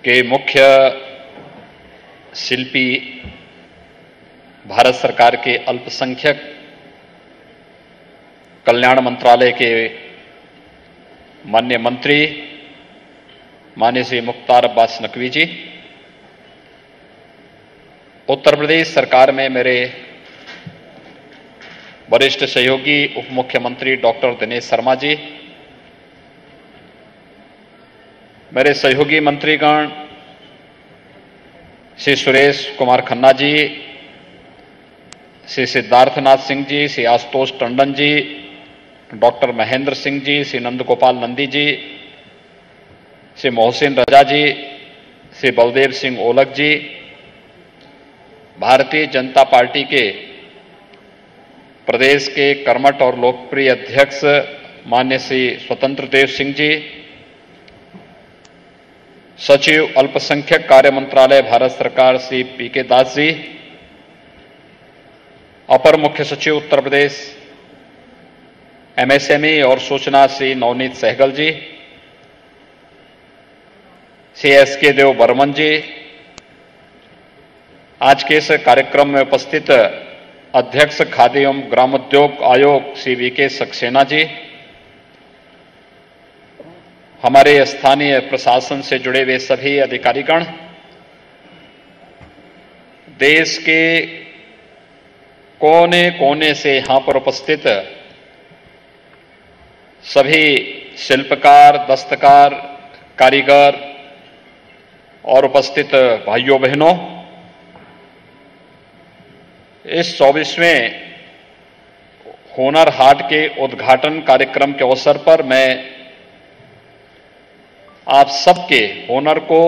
के मुख्य शिल्पी, भारत सरकार के अल्पसंख्यक कल्याण मंत्रालय के माननीय मंत्री माननीय श्री मुख्तार अब्बास नकवी जी, उत्तर प्रदेश सरकार में मेरे वरिष्ठ सहयोगी उप मुख्यमंत्री डॉक्टर दिनेश शर्मा जी, मेरे सहयोगी मंत्रीगण श्री सुरेश कुमार खन्ना जी, श्री सिद्धार्थनाथ सिंह जी, श्री आशुतोष टंडन जी, डॉक्टर महेंद्र सिंह जी, श्री नंदगोपाल नंदी जी, श्री मोहसिन रजा जी, श्री बलदेव सिंह ओलख जी, भारतीय जनता पार्टी के प्रदेश के कर्मठ और लोकप्रिय अध्यक्ष माननीय श्री स्वतंत्र देव सिंह जी, सचिव अल्पसंख्यक कार्य मंत्रालय भारत सरकार श्री पीके दास जी, अपर मुख्य सचिव उत्तर प्रदेश एमएसएमई और सूचना श्री नवनीत सहगल जी, श्री एसके देव बर्मन जी, आज के इस कार्यक्रम में उपस्थित अध्यक्ष खाद्य एवं ग्रामोद्योग आयोग श्री वीके सक्सेना जी, हमारे स्थानीय प्रशासन से जुड़े हुए सभी अधिकारीगण, देश के कोने कोने से यहां पर उपस्थित सभी शिल्पकार, दस्तकार, कारीगर और उपस्थित भाइयों बहनों, इस 24वें हुनर हाट के उद्घाटन कार्यक्रम के अवसर पर मैं आप सबके हुनर को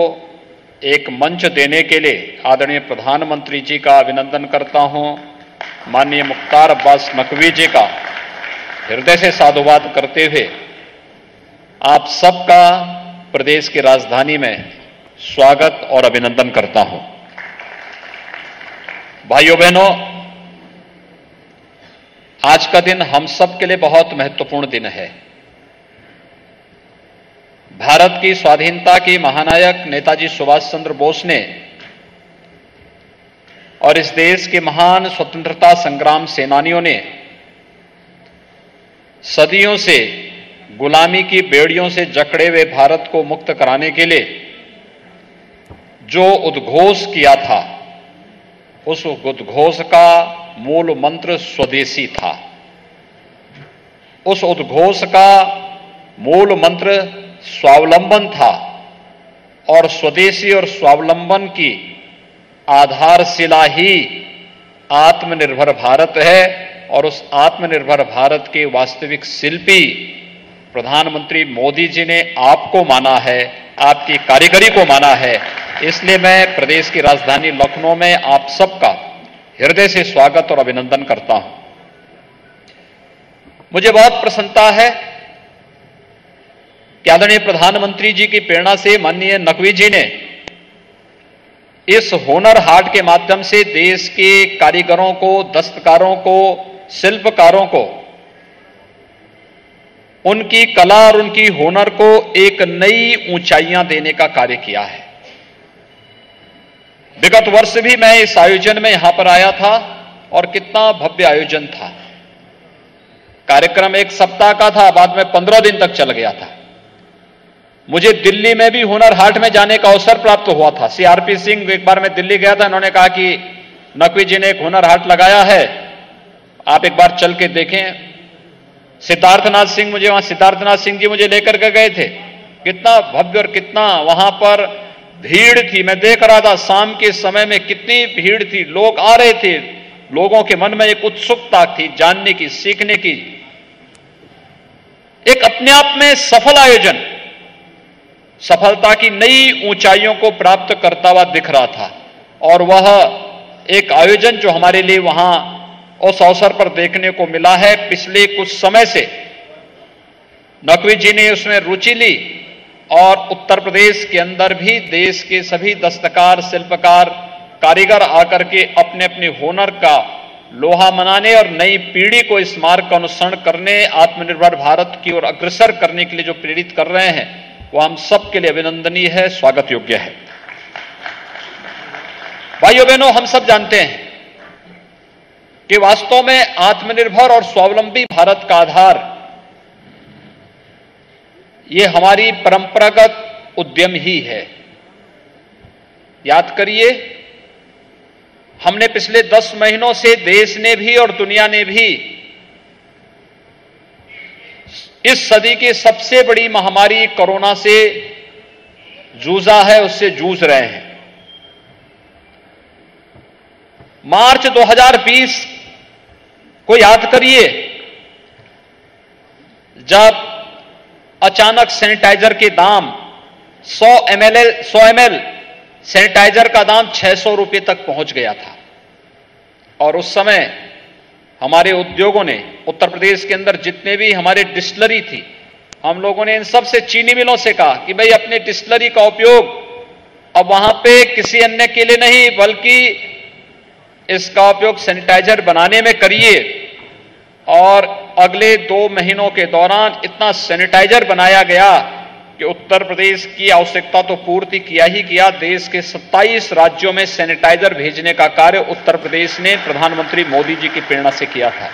एक मंच देने के लिए आदरणीय प्रधानमंत्री जी का अभिनंदन करता हूं। माननीय मुख्तार अब्बास नकवी जी का हृदय से साधुवाद करते हुए आप सबका प्रदेश की राजधानी में स्वागत और अभिनंदन करता हूं। भाइयों बहनों, आज का दिन हम सब के लिए बहुत महत्वपूर्ण दिन है। भारत की स्वाधीनता की महानायक नेताजी सुभाष चंद्र बोस ने और इस देश के महान स्वतंत्रता संग्राम सेनानियों ने सदियों से गुलामी की बेड़ियों से जकड़े हुए भारत को मुक्त कराने के लिए जो उद्घोष किया था, उस उद्घोष का मूल मंत्र स्वदेशी था। उस उद्घोष का मूल मंत्र स्वावलंबन था और स्वदेशी और स्वावलंबन की आधारशिला ही आत्मनिर्भर भारत है। और उस आत्मनिर्भर भारत के वास्तविक शिल्पी प्रधानमंत्री मोदी जी ने आपको माना है, आपकी कारीगरी को माना है। इसलिए मैं प्रदेश की राजधानी लखनऊ में आप सबका हृदय से स्वागत और अभिनंदन करता हूं। मुझे बहुत प्रसन्नता है कि आदरणीय प्रधानमंत्री जी की प्रेरणा से माननीय नकवी जी ने इस हुनर हाट के माध्यम से देश के कारीगरों को, दस्तकारों को, शिल्पकारों को उनकी कला और उनकी हुनर को एक नई ऊंचाइयां देने का कार्य किया है। विगत वर्ष भी मैं इस आयोजन में यहां पर आया था और कितना भव्य आयोजन था। कार्यक्रम एक सप्ताह का था, बाद में 15 दिन तक चल गया था। मुझे दिल्ली में भी हुनर हाट में जाने का अवसर प्राप्त हुआ था। सीआरपी सिंह, एक बार मैं दिल्ली गया था, उन्होंने कहा कि नकवी जी ने एक हुनर हाट लगाया है, आप एक बार चल के देखें। सिद्धार्थनाथ सिंह जी मुझे लेकर के गए थे। कितना भव्य और कितना वहां पर भीड़ थी। मैं देख रहा था शाम के समय में कितनी भीड़ थी, लोग आ रहे थे। लोगों के मन में एक उत्सुकता थी जानने की, सीखने की। एक अपने आप में सफल आयोजन, सफलता की नई ऊंचाइयों को प्राप्त करता हुआ दिख रहा था। और वह एक आयोजन जो हमारे लिए वहां उस अवसर पर देखने को मिला है, पिछले कुछ समय से नकवी जी ने उसमें रुचि ली और उत्तर प्रदेश के अंदर भी देश के सभी दस्तकार, शिल्पकार, कारीगर आकर के अपने अपने हुनर का लोहा मनाने और नई पीढ़ी को इस मार्ग का अनुसरण करने, आत्मनिर्भर भारत की ओर अग्रसर करने के लिए जो प्रेरित कर रहे हैं, वो हम सबके लिए अभिनंदनीय है, स्वागत योग्य है। भाइयों बहनों, हम सब जानते हैं कि वास्तव में आत्मनिर्भर और स्वावलंबी भारत का आधार ये हमारी परंपरागत उद्यम ही है। याद करिए, हमने पिछले 10 महीनों से देश ने भी और दुनिया ने भी इस सदी की सबसे बड़ी महामारी कोरोना से जूझा है, उससे जूझ रहे हैं। मार्च 2020 को याद करिए, जब अचानक सैनिटाइजर के दाम 100 ml सैनिटाइजर का दाम 600 रुपए तक पहुंच गया था। और उस समय हमारे उद्योगों ने, उत्तर प्रदेश के अंदर जितने भी हमारे डिस्टिलरी थी, हम लोगों ने इन सब से, चीनी मिलों से कहा कि भाई अपने डिस्टिलरी का उपयोग अब वहां पे किसी अन्य के लिए नहीं बल्कि इसका उपयोग सैनिटाइजर बनाने में करिए। और अगले 2 महीनों के दौरान इतना सैनिटाइजर बनाया गया कि उत्तर प्रदेश की आवश्यकता तो पूर्ति किया ही किया, देश के 27 राज्यों में सैनिटाइजर भेजने का कार्य उत्तर प्रदेश ने प्रधानमंत्री मोदी जी की प्रेरणा से किया था।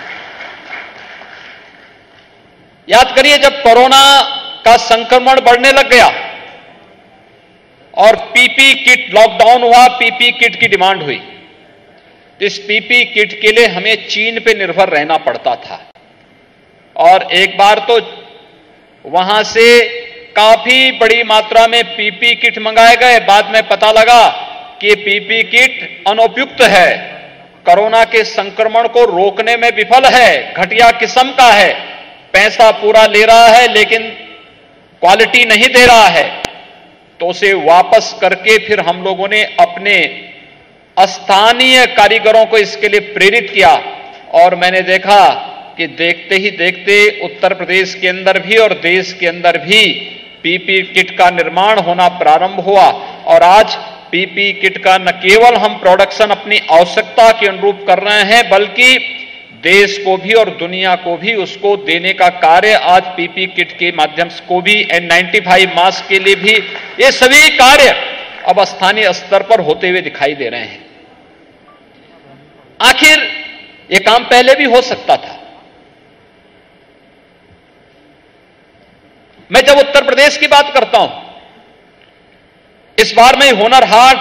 याद करिए, जब कोरोना का संक्रमण बढ़ने लग गया और पीपी किट, लॉकडाउन हुआ, पीपी किट की डिमांड हुई, इस पीपी किट के लिए हमें चीन पे निर्भर रहना पड़ता था। और एक बार तो वहां से काफी बड़ी मात्रा में पीपी किट मंगाए गए। बाद में पता लगा कि पीपी किट अनुपयुक्त है, कोरोना के संक्रमण को रोकने में विफल है, घटिया किस्म का है, पैसा पूरा ले रहा है लेकिन क्वालिटी नहीं दे रहा है। तो उसे वापस करके फिर हम लोगों ने अपने स्थानीय कारीगरों को इसके लिए प्रेरित किया। और मैंने देखा कि देखते ही देखते उत्तर प्रदेश के अंदर भी और देश के अंदर भी पीपी किट का निर्माण होना प्रारंभ हुआ। और आज पीपी किट का न केवल हम प्रोडक्शन अपनी आवश्यकता के अनुरूप कर रहे हैं, बल्कि देश को भी और दुनिया को भी उसको देने का कार्य आज पीपी किट के माध्यम से को भी, N95 मास्क के लिए भी, ये सभी कार्य अब स्थानीय स्तर पर होते हुए दिखाई दे रहे हैं। आखिर ये काम पहले भी हो सकता था। मैं जब उत्तर प्रदेश की बात करता हूं, इस बार मैं हुनर हाट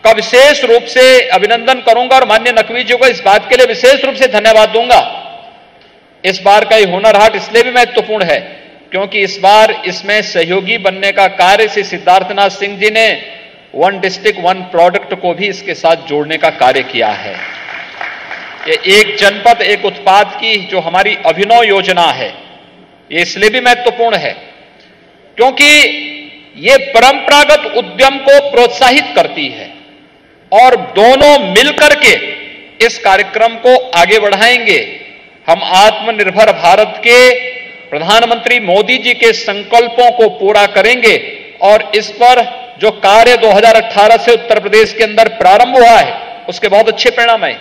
का विशेष रूप से अभिनंदन करूंगा और माननीय नकवी जी को इस बात के लिए विशेष रूप से धन्यवाद दूंगा। इस बार का ये हुनर हाट इसलिए भी महत्वपूर्ण है क्योंकि इस बार इसमें सहयोगी बनने का कार्य श्री सिद्धार्थनाथ सिंह जी ने वन डिस्ट्रिक्ट वन प्रोडक्ट को भी इसके साथ जोड़ने का कार्य किया है। ये एक जनपद एक उत्पाद की जो हमारी अभिनव योजना है, ये इसलिए भी महत्वपूर्ण है क्योंकि ये परंपरागत उद्यम को प्रोत्साहित करती है और दोनों मिलकर के इस कार्यक्रम को आगे बढ़ाएंगे। हम आत्मनिर्भर भारत के प्रधानमंत्री मोदी जी के संकल्पों को पूरा करेंगे और इस पर जो कार्य 2018 से उत्तर प्रदेश के अंदर प्रारंभ हुआ है उसके बहुत अच्छे परिणाम आए।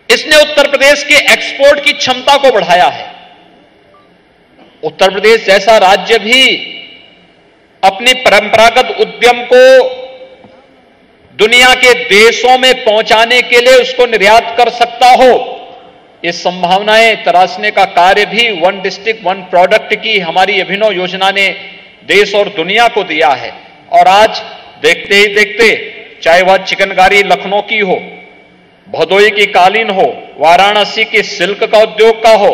इसने उत्तर प्रदेश के एक्सपोर्ट की क्षमता को बढ़ाया है। उत्तर प्रदेश जैसा राज्य भी अपनी परंपरागत उद्यम को दुनिया के देशों में पहुंचाने के लिए उसको निर्यात कर सकता हो, ये संभावनाएं तराशने का कार्य भी वन डिस्ट्रिक्ट वन प्रोडक्ट की हमारी अभिनव योजना ने देश और दुनिया को दिया है। और आज देखते ही देखते, चाहे वह चिकनकारी लखनऊ की हो, भदोई की कालीन हो, वाराणसी के सिल्क का उद्योग का हो,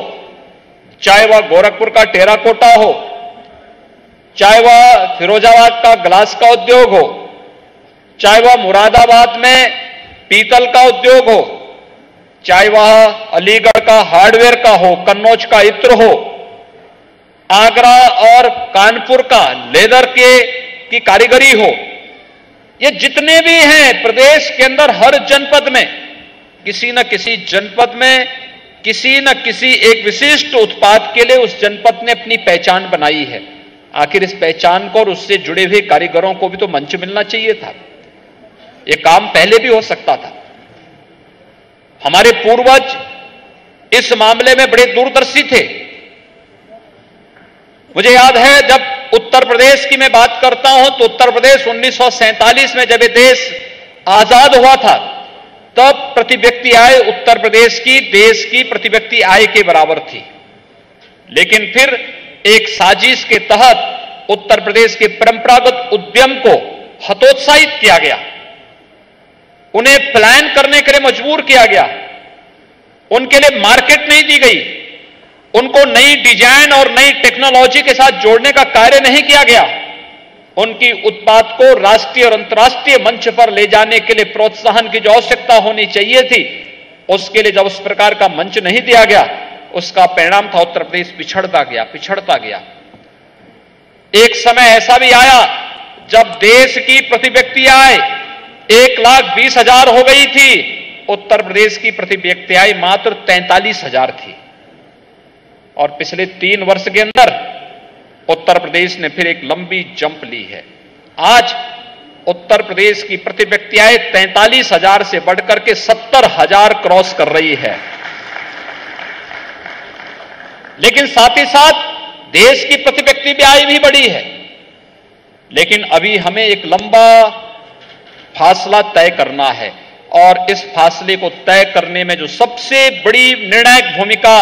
चाहे वह गोरखपुर का टेराकोटा हो, चाहे वह फिरोजाबाद का ग्लास का उद्योग हो, चाहे वह मुरादाबाद में पीतल का उद्योग हो, चाहे वह अलीगढ़ का हार्डवेयर का हो, कन्नौज का इत्र हो, आगरा और कानपुर का लेदर की कारीगरी हो, ये जितने भी हैं प्रदेश के अंदर हर जनपद में किसी न किसी जनपद में किसी न किसी एक विशिष्ट उत्पाद के लिए उस जनपद ने अपनी पहचान बनाई है। आखिर इस पहचान को और उससे जुड़े हुए कारीगरों को भी तो मंच मिलना चाहिए था। यह काम पहले भी हो सकता था। हमारे पूर्वज इस मामले में बड़े दूरदर्शी थे। मुझे याद है जब उत्तर प्रदेश की मैं बात करता हूं तो उत्तर प्रदेश 1947 में जब ये देश आजाद हुआ था तब प्रति व्यक्ति आय उत्तर प्रदेश की देश की प्रति व्यक्ति आय के बराबर थी। लेकिन फिर एक साजिश के तहत उत्तर प्रदेश के परंपरागत उद्यम को हतोत्साहित किया गया, उन्हें प्लान करने के लिए मजबूर किया गया, उनके लिए मार्केट नहीं दी गई, उनको नई डिजाइन और नई टेक्नोलॉजी के साथ जोड़ने का कार्य नहीं किया गया, उनकी उत्पाद को राष्ट्रीय और अंतर्राष्ट्रीय मंच पर ले जाने के लिए प्रोत्साहन की जो आवश्यकता होनी चाहिए थी, उसके लिए जब उस प्रकार का मंच नहीं दिया गया, उसका परिणाम था उत्तर प्रदेश पिछड़ता गया। एक समय ऐसा भी आया जब देश की प्रति व्यक्ति आय 1,20,000 हो गई थी, उत्तर प्रदेश की प्रति व्यक्ति आय मात्र 43,000 थी। और पिछले 3 वर्ष के अंदर उत्तर प्रदेश ने फिर एक लंबी जंप ली है। आज उत्तर प्रदेश की प्रति व्यक्ति आय 43,000 से बढ़कर के 70,000 क्रॉस कर रही है। लेकिन साथ ही साथ देश की प्रति व्यक्ति आय भी बढ़ी है। लेकिन अभी हमें एक लंबा फासला तय करना है, और इस फासले को तय करने में जो सबसे बड़ी निर्णायक भूमिका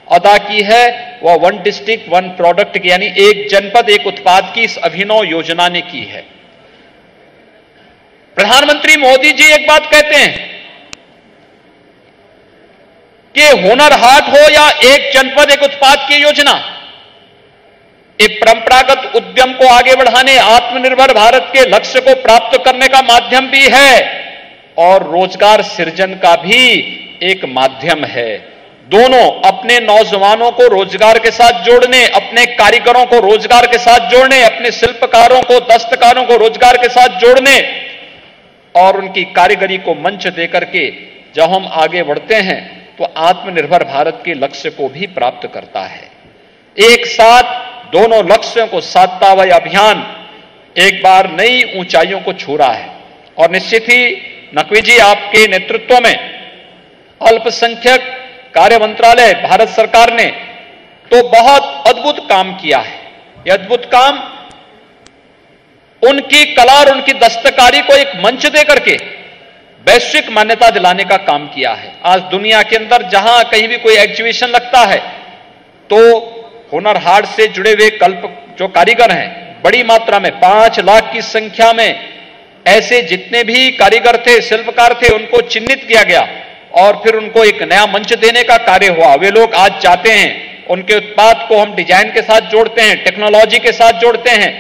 अदा की है वह 1 डिस्ट्रिक्ट 1 प्रोडक्ट की, यानी एक जनपद एक उत्पाद की इस अभिनव योजना ने की है। प्रधानमंत्री मोदी जी एक बात कहते हैं कि हुनर हाट हो या एक जनपद एक उत्पाद की योजना, एक परंपरागत उद्यम को आगे बढ़ाने, आत्मनिर्भर भारत के लक्ष्य को प्राप्त करने का माध्यम भी है और रोजगार सृजन का भी एक माध्यम है। दोनों अपने नौजवानों को रोजगार के साथ जोड़ने, अपने कारीगरों को रोजगार के साथ जोड़ने, अपने शिल्पकारों को, दस्तकारों को रोजगार के साथ जोड़ने और उनकी कारीगरी को मंच देकर के जब हम आगे बढ़ते हैं तो आत्मनिर्भर भारत के लक्ष्य को भी प्राप्त करता है। एक साथ दोनों लक्ष्यों को साधता हुआ अभियान एक बार नई ऊंचाइयों को छू रहा है। और निश्चित ही नकवी जी आपके नेतृत्व में अल्पसंख्यक कार्य मंत्रालय भारत सरकार ने तो बहुत अद्भुत काम किया है। यह अद्भुत काम उनकी कला और उनकी दस्तकारी को एक मंच देकर के वैश्विक मान्यता दिलाने का काम किया है। आज दुनिया के अंदर जहां कहीं भी कोई एग्जीबिशन लगता है तो हुनर हाट से जुड़े हुए जो कारीगर हैं, बड़ी मात्रा में 5 लाख की संख्या में ऐसे जितने भी कारीगर थे, शिल्पकार थे, उनको चिन्हित किया गया और फिर उनको एक नया मंच देने का कार्य हुआ। वे लोग आज चाहते हैं उनके उत्पाद को हम डिजाइन के साथ जोड़ते हैं, टेक्नोलॉजी के साथ जोड़ते हैं,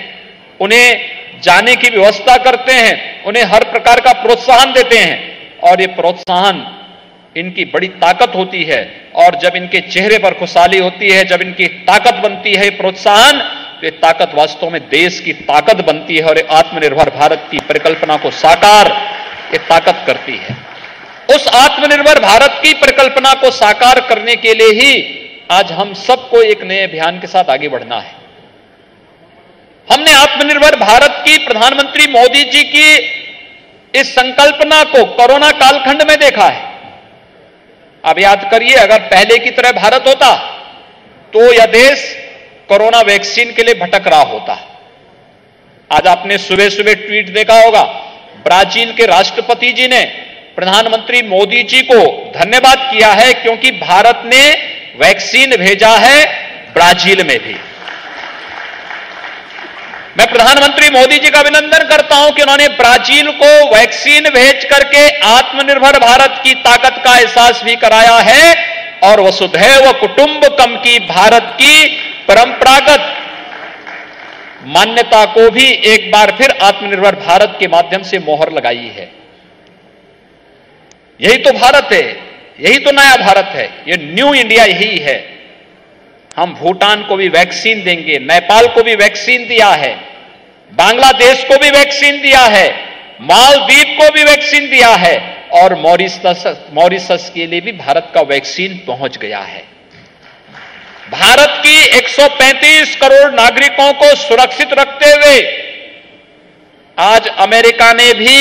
उन्हें जाने की व्यवस्था करते हैं, उन्हें हर प्रकार का प्रोत्साहन देते हैं। और ये प्रोत्साहन इनकी बड़ी ताकत होती है और जब इनके चेहरे पर खुशहाली होती है, जब इनकी ताकत बनती है प्रोत्साहन, तो ये ताकत वास्तव में देश की ताकत बनती है और आत्मनिर्भर भारत की परिकल्पना को साकार ये ताकत करती है। उस आत्मनिर्भर भारत की परिकल्पना को साकार करने के लिए ही आज हम सबको एक नए अभियान के साथ आगे बढ़ना है। हमने आत्मनिर्भर भारत की प्रधानमंत्री मोदी जी की इस संकल्पना को कोरोना कालखंड में देखा है। अब याद करिए, अगर पहले की तरह भारत होता तो यह देश कोरोना वैक्सीन के लिए भटक रहा होता। आज आपने सुबह सुबह ट्वीट देखा होगा, ब्राजील के राष्ट्रपति जी ने प्रधानमंत्री मोदी जी को धन्यवाद किया है क्योंकि भारत ने वैक्सीन भेजा है ब्राजील में भी। मैं प्रधानमंत्री मोदी जी का अभिनंदन करता हूं कि उन्होंने ब्राजील को वैक्सीन भेज करके आत्मनिर्भर भारत की ताकत का एहसास भी कराया है और वसुधैव कुटुंबकम की भारत की परंपरागत मान्यता को भी एक बार फिर आत्मनिर्भर भारत के माध्यम से मोहर लगाई है। यही तो भारत है, यही तो नया भारत है, यह न्यू इंडिया यही है। हम भूटान को भी वैक्सीन देंगे, नेपाल को भी वैक्सीन दिया है, बांग्लादेश को भी वैक्सीन दिया है, मालदीव को भी वैक्सीन दिया है और मॉरिशस के लिए भी भारत का वैक्सीन पहुंच गया है। भारत की 135 करोड़ नागरिकों को सुरक्षित रखते हुए आज अमेरिका ने भी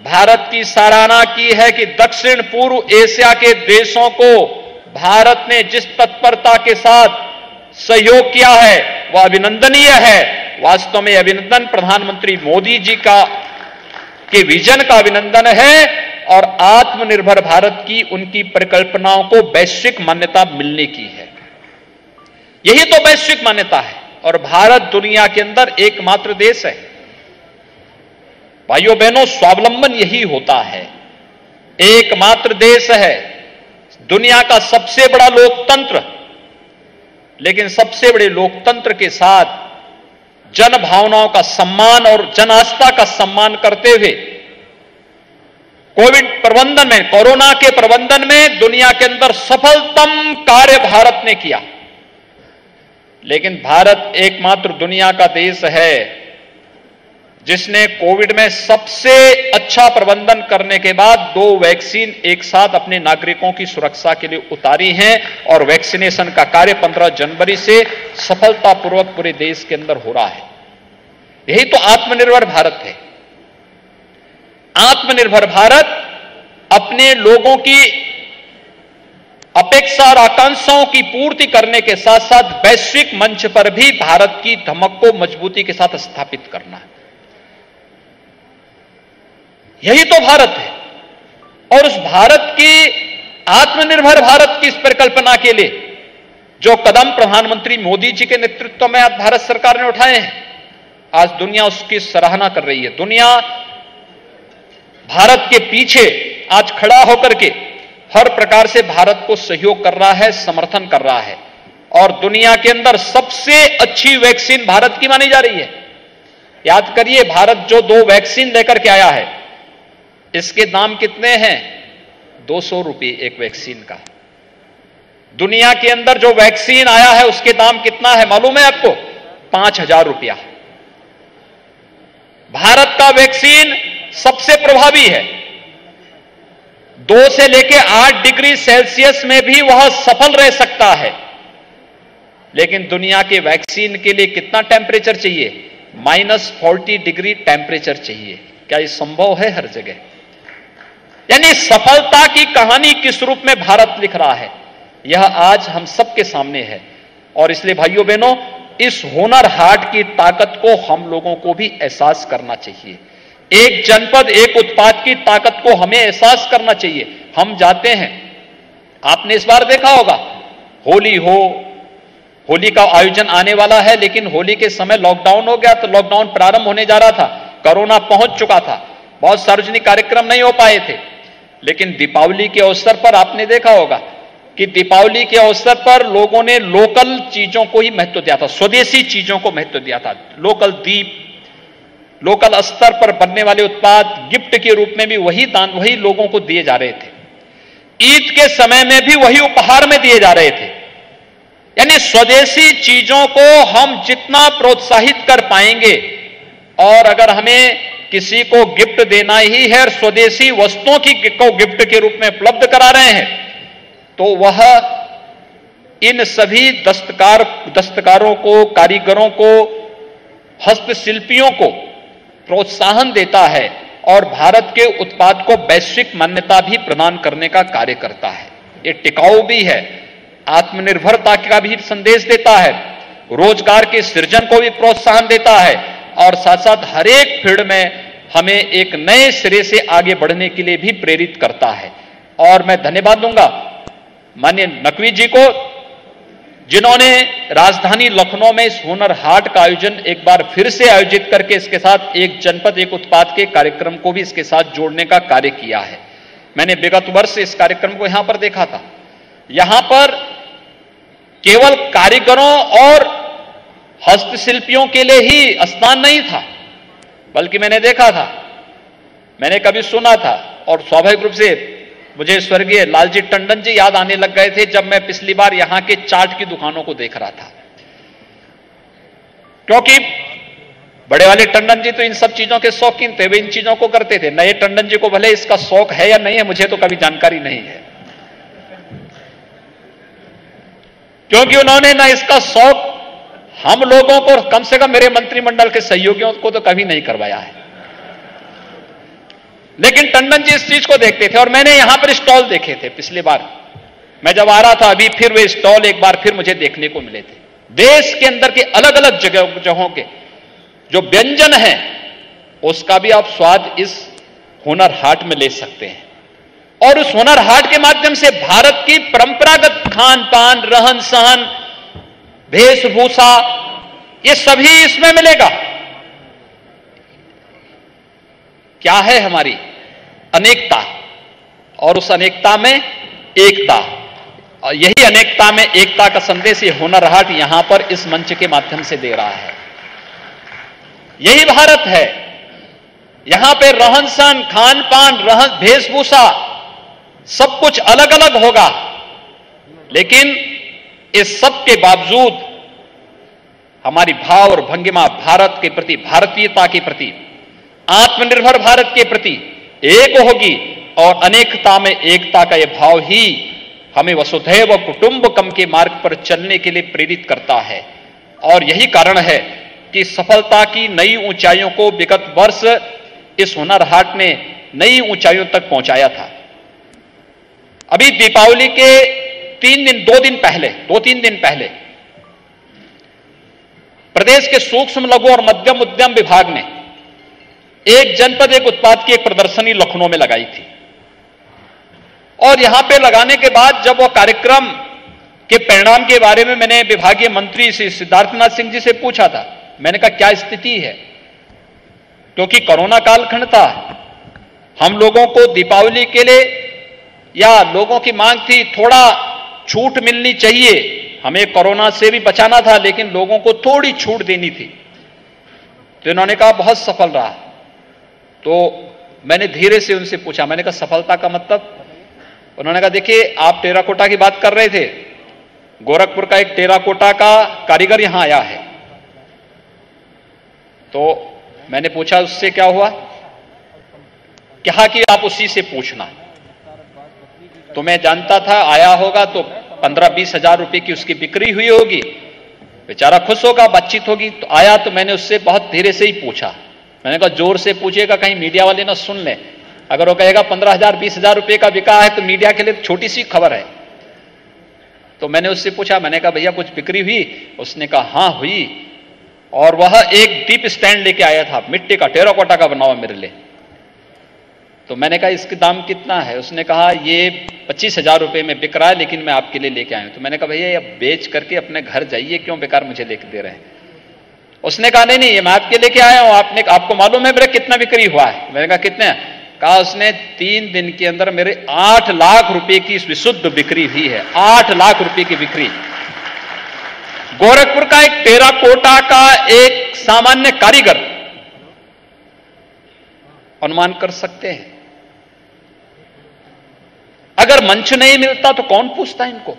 भारत की सराहना की है कि दक्षिण पूर्व एशिया के देशों को भारत ने जिस तत्परता के साथ सहयोग किया है वह अभिनंदनीय है। वास्तव में अभिनंदन प्रधानमंत्री मोदी जी का के विजन का अभिनंदन है और आत्मनिर्भर भारत की उनकी परिकल्पनाओं को वैश्विक मान्यता मिलने की है। यही तो वैश्विक मान्यता है और भारत दुनिया के अंदर एकमात्र देश है। भाइयों बहनों, स्वावलंबन यही होता है। एकमात्र देश है, दुनिया का सबसे बड़ा लोकतंत्र, लेकिन सबसे बड़े लोकतंत्र के साथ जन भावनाओं का सम्मान और जन आस्था का सम्मान करते हुए कोविड प्रबंधन में, कोरोना के प्रबंधन में दुनिया के अंदर सफलतम कार्य भारत ने किया। लेकिन भारत एकमात्र दुनिया का देश है जिसने कोविड में सबसे अच्छा प्रबंधन करने के बाद 2 वैक्सीन एक साथ अपने नागरिकों की सुरक्षा के लिए उतारी हैं और वैक्सीनेशन का कार्य 15 जनवरी से सफलतापूर्वक पूरे देश के अंदर हो रहा है। यही तो आत्मनिर्भर भारत है। आत्मनिर्भर भारत अपने लोगों की अपेक्षा और आकांक्षाओं की पूर्ति करने के साथ साथ वैश्विक मंच पर भी भारत की धमक को मजबूती के साथ स्थापित करना है। यही तो भारत है। और उस भारत की आत्मनिर्भर भारत की इस परिकल्पना के लिए जो कदम प्रधानमंत्री मोदी जी के नेतृत्व में आज भारत सरकार ने उठाए हैं, आज दुनिया उसकी सराहना कर रही है। दुनिया भारत के पीछे आज खड़ा होकर के हर प्रकार से भारत को सहयोग कर रहा है, समर्थन कर रहा है और दुनिया के अंदर सबसे अच्छी वैक्सीन भारत की मानी जा रही है। याद करिए, भारत जो 2 वैक्सीन लेकर के आया है, इसके दाम कितने हैं? 200 रुपये एक वैक्सीन का। दुनिया के अंदर जो वैक्सीन आया है उसके दाम कितना है मालूम है आपको? 5000 रुपया। भारत का वैक्सीन सबसे प्रभावी है। 2 से लेकर 8 डिग्री सेल्सियस में भी वह सफल रह सकता है। लेकिन दुनिया के वैक्सीन के लिए कितना टेम्परेचर चाहिए? -40 डिग्री टेम्परेचर चाहिए। क्या यह संभव है हर जगह? यानी सफलता की कहानी किस रूप में भारत लिख रहा है, यह आज हम सबके सामने है। और इसलिए भाइयों बहनों, इस हुनर हाट की ताकत को हम लोगों को भी एहसास करना चाहिए। एक जनपद एक उत्पाद की ताकत को हमें एहसास करना चाहिए। हम जाते हैं, आपने इस बार देखा होगा, होली का आयोजन आने वाला है, लेकिन होली के समय लॉकडाउन हो गया। तो लॉकडाउन प्रारंभ होने जा रहा था, कोरोना पहुंच चुका था, बहुत सार्वजनिक कार्यक्रम नहीं हो पाए थे। लेकिन दीपावली के अवसर पर आपने देखा होगा कि दीपावली के अवसर पर लोगों ने लोकल चीजों को ही महत्व दिया था, स्वदेशी चीजों को महत्व दिया था। लोकल दीप, लोकल स्तर पर बनने वाले उत्पाद गिफ्ट के रूप में भी वही लोगों को दिए जा रहे थे। ईद के समय में भी वही उपहार में दिए जा रहे थे। यानी स्वदेशी चीजों को हम जितना प्रोत्साहित कर पाएंगे, और अगर हमें किसी को गिफ्ट देना ही है और स्वदेशी वस्तुओं को गिफ्ट के रूप में उपलब्ध करा रहे हैं, तो वह इन सभी दस्तकारों को, कारीगरों को, हस्तशिल्पियों को प्रोत्साहन देता है और भारत के उत्पाद को वैश्विक मान्यता भी प्रदान करने का कार्य करता है। ये टिकाऊ भी है, आत्मनिर्भरता का भी संदेश देता है, रोजगार के सृजन को भी प्रोत्साहन देता है और साथ साथ हर एक फील्ड में हमें एक नए सिरे से आगे बढ़ने के लिए भी प्रेरित करता है। और मैं धन्यवाद दूंगा माननीय नकवी जी को, जिन्होंने राजधानी लखनऊ में इस हुनर हाट का आयोजन एक बार फिर से आयोजित करके इसके साथ एक जनपद एक उत्पाद के कार्यक्रम को भी इसके साथ जोड़ने का कार्य किया है। मैंने विगत वर्ष इस कार्यक्रम को यहां पर देखा था। यहां पर केवल कारीगरों और हस्तशिल्पियों के लिए ही स्थान नहीं था, बल्कि मैंने देखा था, मैंने कभी सुना था, और स्वाभाविक रूप से मुझे स्वर्गीय लालजी टंडन जी याद आने लग गए थे जब मैं पिछली बार यहां के चाट की दुकानों को देख रहा था। क्योंकि बड़े वाले टंडन जी तो इन सब चीजों के शौकीन थे, वे इन चीजों को करते थे। नए टंडन जी को भले इसका शौक है या नहीं है, मुझे तो कभी जानकारी नहीं है, क्योंकि उन्होंने ना इसका शौक हम लोगों को, कम से कम मेरे मंत्रिमंडल के सहयोगियों को तो कभी नहीं करवाया है। लेकिन टंडन जी इस चीज को देखते थे और मैंने यहां पर स्टॉल देखे थे। पिछली बार मैं जब आ रहा था, अभी फिर वे स्टॉल एक बार फिर मुझे देखने को मिले थे। देश के अंदर के अलग अलग जगहों के जो व्यंजन हैं, उसका भी आप स्वाद इस हुनर हाट में ले सकते हैं और उस हुनर हाट के माध्यम से भारत की परंपरागत खान पान, रहन सहन, वेशभूषा, ये सभी इसमें मिलेगा। क्या है हमारी अनेकता और उस अनेकता में एकता, और यही अनेकता में एकता का संदेश ये हुनर हाट यहां पर इस मंच के माध्यम से दे रहा है। यही भारत है। यहां पे रहन सहन, खान पान, वेशभूषा सब कुछ अलग अलग होगा, लेकिन इस सब के बावजूद हमारी भाव और भंगिमा भारत के प्रति, भारतीयता के प्रति, आत्मनिर्भर भारत के प्रति एक होगी और अनेकता में एकता का यह भाव ही हमें वसुधैव कुटुंबकम के मार्ग पर चलने के लिए प्रेरित करता है। और यही कारण है कि सफलता की नई ऊंचाइयों को विगत वर्ष इस हुनर हाट ने नई ऊंचाइयों तक पहुंचाया था। अभी दीपावली के 2-3 दिन पहले प्रदेश के सूक्ष्म, लघु और मध्यम उद्यम विभाग ने एक जनपद एक उत्पाद की एक प्रदर्शनी लखनऊ में लगाई थी। और यहां पे लगाने के बाद जब वो कार्यक्रम के परिणाम के बारे में मैंने विभागीय मंत्री श्री सिद्धार्थनाथ सिंह जी से पूछा था, मैंने कहा क्या स्थिति है, क्योंकि कोरोना कालखंड था, हम लोगों को दीपावली के लिए या लोगों की मांग थी थोड़ा छूट मिलनी चाहिए, हमें कोरोना से भी बचाना था लेकिन लोगों को थोड़ी छूट देनी थी। तो इन्होंने कहा बहुत सफल रहा। तो मैंने धीरे से उनसे पूछा, मैंने कहा सफलता का मतलब? उन्होंने कहा देखिए आप टेराकोटा की बात कर रहे थे, गोरखपुर का एक टेराकोटा का कारीगर यहां आया है। तो मैंने पूछा उससे क्या हुआ, कहा कि आप उसी से पूछना। तो मैं जानता था आया होगा तो 15-20 हजार रुपए की उसकी बिक्री हुई होगी, बेचारा खुश होगा, बातचीत होगी। तो आया तो मैंने उससे बहुत धीरे से ही पूछा, मैंने कहा जोर से पूछिएगा कहीं मीडिया वाले ना सुन ले, अगर वो कहेगा 15,000-20,000 रुपए का बिका है तो मीडिया के लिए छोटी सी खबर है। तो मैंने उससे पूछा, मैंने कहा भैया कुछ बिक्री हुई? उसने कहा हाँ हुई, और वह एक दीप स्टैंड लेके आया था, मिट्टी का, टेराकोटा का बना हुआ मेरे लिए। तो मैंने कहा इसके दाम कितना है? उसने कहा ये 25,000 रुपए में बिक रहा है, लेकिन मैं आपके लिए लेके आया हूं। तो मैंने कहा भैया ये बेच करके अपने घर जाइए, क्यों बेकार मुझे लेके दे रहे हैं? उसने कहा नहीं ये मैं आपके लेके आया हूं, आपको मालूम है मेरे कितना बिक्री हुआ है? मैंने कहा कितने? कहा उसने 3 दिन के अंदर मेरे 8 लाख रुपए की विशुद्ध बिक्री हुई है। 8 लाख रुपए की बिक्री। गोरखपुर का एक टेराकोटा का एक सामान्य कारीगर, अनुमान कर सकते हैं। अगर मंच नहीं मिलता तो कौन पूछता है इनको?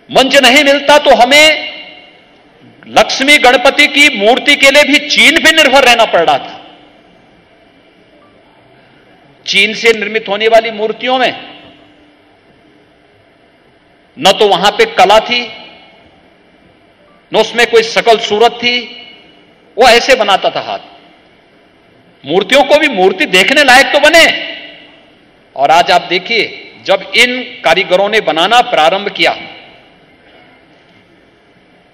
मंच नहीं मिलता तो हमें लक्ष्मी गणपति की मूर्ति के लिए भी चीन पे निर्भर रहना पड़ रहा था। चीन से निर्मित होने वाली मूर्तियों में न तो वहां पे कला थी, न उसमें कोई शकल सूरत थी, वो ऐसे बनाता था हाथ। मूर्तियों को भी मूर्ति देखने लायक तो बने। और आज आप देखिए जब इन कारीगरों ने बनाना प्रारंभ किया,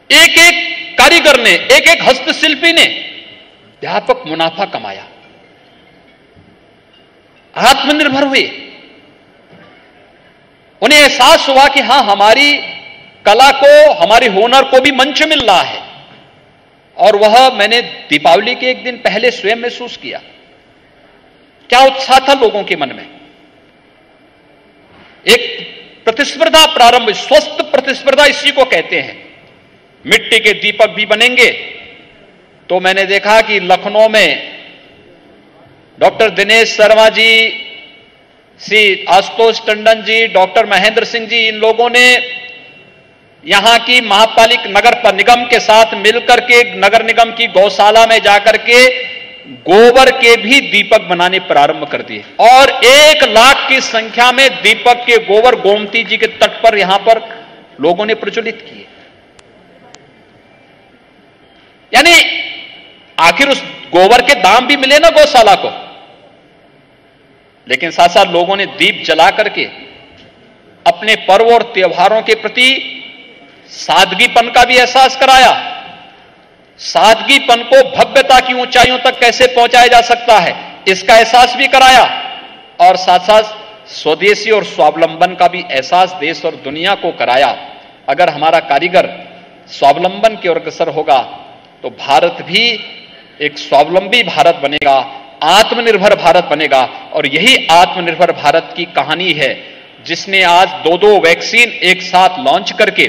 एक एक कारीगर ने, एक एक हस्तशिल्पी ने व्यापक मुनाफा कमाया, आत्मनिर्भर हुए। उन्हें एहसास हुआ कि हां हमारी कला को, हमारे हुनर को भी मंच मिल रहा है। और वह मैंने दीपावली के एक दिन पहले स्वयं महसूस किया। क्या उत्साह था लोगों के मन में। एक प्रतिस्पर्धा प्रारंभ, स्वस्थ प्रतिस्पर्धा इसी को कहते हैं। मिट्टी के दीपक भी बनेंगे। तो मैंने देखा कि लखनऊ में डॉक्टर दिनेश शर्मा जी, श्री आशुतोष टंडन जी, डॉक्टर महेंद्र सिंह जी, इन लोगों ने यहां की महापालिका नगर निगम के साथ मिलकर के नगर निगम की गौशाला में जाकर के गोबर के भी दीपक बनाने प्रारंभ कर दिए। और 1 लाख की संख्या में दीपक के गोबर गोमती जी के तट पर यहां पर लोगों ने प्रज्वलित किए। यानी आखिर उस गोबर के दाम भी मिले ना गौशाला को, लेकिन साथ साथ लोगों ने दीप जला करके अपने पर्व और त्योहारों के प्रति सादगीपन का भी एहसास कराया। सादगीपन को भव्यता की ऊंचाइयों तक कैसे पहुंचाया जा सकता है, इसका एहसास भी कराया और साथ साथ स्वदेशी और स्वावलंबन का भी एहसास देश और दुनिया को कराया। अगर हमारा कारीगर स्वावलंबन की ओर अग्रसर होगा तो भारत भी एक स्वावलंबी भारत बनेगा, आत्मनिर्भर भारत बनेगा। और यही आत्मनिर्भर भारत की कहानी है जिसने आज दो वैक्सीन एक साथ लॉन्च करके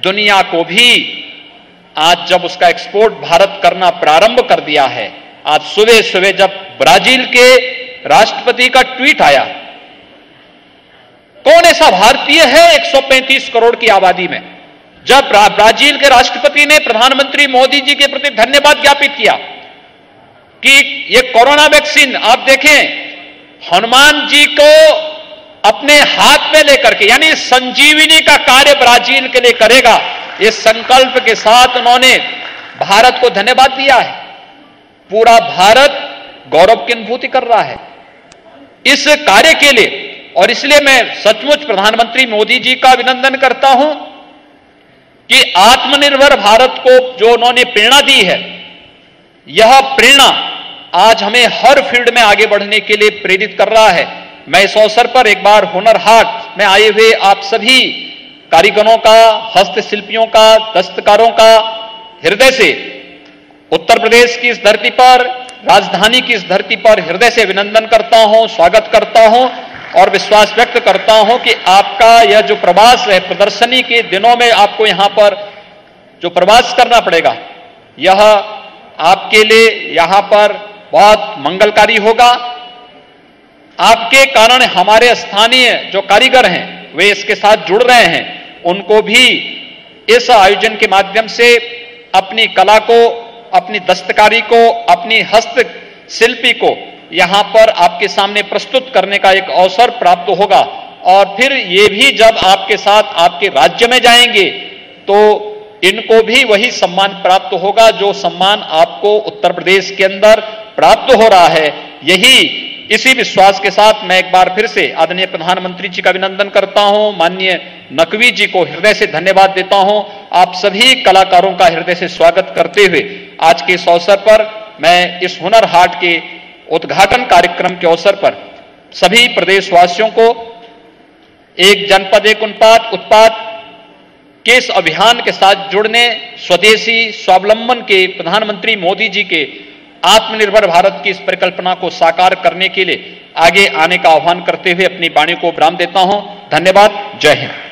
दुनिया को भी आज जब उसका एक्सपोर्ट भारत करना प्रारंभ कर दिया है। आज सुबह सुबह जब ब्राजील के राष्ट्रपति का ट्वीट आया, कौन ऐसा भारतीय है 135 करोड़ की आबादी में, जब ब्राजील के राष्ट्रपति ने प्रधानमंत्री मोदी जी के प्रति धन्यवाद ज्ञापित किया कि ये कोरोना वैक्सीन आप देखें हनुमान जी को अपने हाथ में लेकर के, यानी संजीवनी का कार्य ब्राजील के लिए करेगा, इस संकल्प के साथ उन्होंने भारत को धन्यवाद दिया है। पूरा भारत गौरव की अनुभूति कर रहा है इस कार्य के लिए। और इसलिए मैं सचमुच प्रधानमंत्री मोदी जी का अभिनंदन करता हूं कि आत्मनिर्भर भारत को जो उन्होंने प्रेरणा दी है, यह प्रेरणा आज हमें हर फील्ड में आगे बढ़ने के लिए प्रेरित कर रहा है। मैं इस अवसर पर एक बार हुनर हाट में आए हुए आप सभी कारीगरों का, हस्तशिल्पियों का, दस्तकारों का हृदय से उत्तर प्रदेश की इस धरती पर, राजधानी की इस धरती पर हृदय से अभिनंदन करता हूं, स्वागत करता हूं और विश्वास व्यक्त करता हूं कि आपका यह जो प्रवास है, प्रदर्शनी के दिनों में आपको यहां पर जो प्रवास करना पड़ेगा, यह आपके लिए यहां पर बहुत मंगलकारी होगा। आपके कारण हमारे स्थानीय जो कारीगर हैं वे इसके साथ जुड़ रहे हैं, उनको भी इस आयोजन के माध्यम से अपनी कला को, अपनी दस्तकारी को, अपनी हस्तशिल्पी को यहां पर आपके सामने प्रस्तुत करने का एक अवसर प्राप्त होगा। और फिर ये भी जब आपके साथ आपके राज्य में जाएंगे तो इनको भी वही सम्मान प्राप्त होगा जो सम्मान आपको उत्तर प्रदेश के अंदर प्राप्त हो रहा है। इसी विश्वास के साथ मैं एक बार फिर से आदरणीय प्रधानमंत्री जी का अभिनंदन करता हूं, माननीय नकवी जी को हृदय से धन्यवाद देता हूं। आप सभी कलाकारों का हृदय से स्वागत करते हुए आज के इस अवसर पर मैं इस हुनर हाट के उद्घाटन कार्यक्रम के अवसर पर सभी प्रदेशवासियों को एक जनपद एक उत्पाद के इस अभियान के साथ जुड़ने, स्वदेशी स्वावलंबन के प्रधानमंत्री मोदी जी के आत्मनिर्भर भारत की इस परिकल्पना को साकार करने के लिए आगे आने का आह्वान करते हुए अपनी वाणी को विराम देता हूं। धन्यवाद। जय हिंद।